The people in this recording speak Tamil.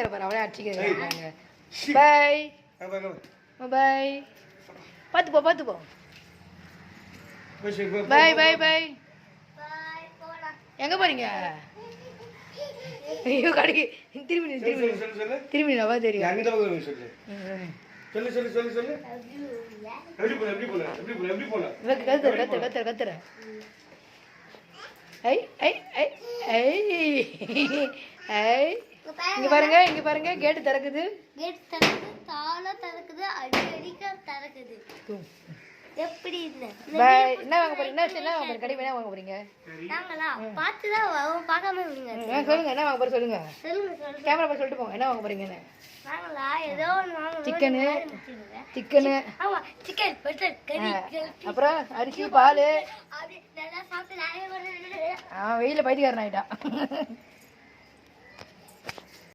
அவளே அடிச்சுக்கிறாங்க. பாய் பாய். பார்த்து போ. பாய் பாய் பாய். எங்க போறீங்க? ஐயோ கடைக்கு திரும்பி நவா தெரியும். கத்துற இங்க பாருங்க கேட்டு திறக்குது. எப்படி என்ன வாங்க போறீங்க? என்ன வாங்க போறீங்க? கடைக்கு என்ன வாங்க போறீங்க? சொல்லுங்க என்ன வாங்க போற சொல்லுங்க. கேமரா பார்த்து சொல்லிட்டு போங்க என்ன வாங்க போறீங்கன்னு. சிக்கனு அப்புறம் அரிசி பால். வெயில பைத்தியக்காரன் ஆயிட்டான்.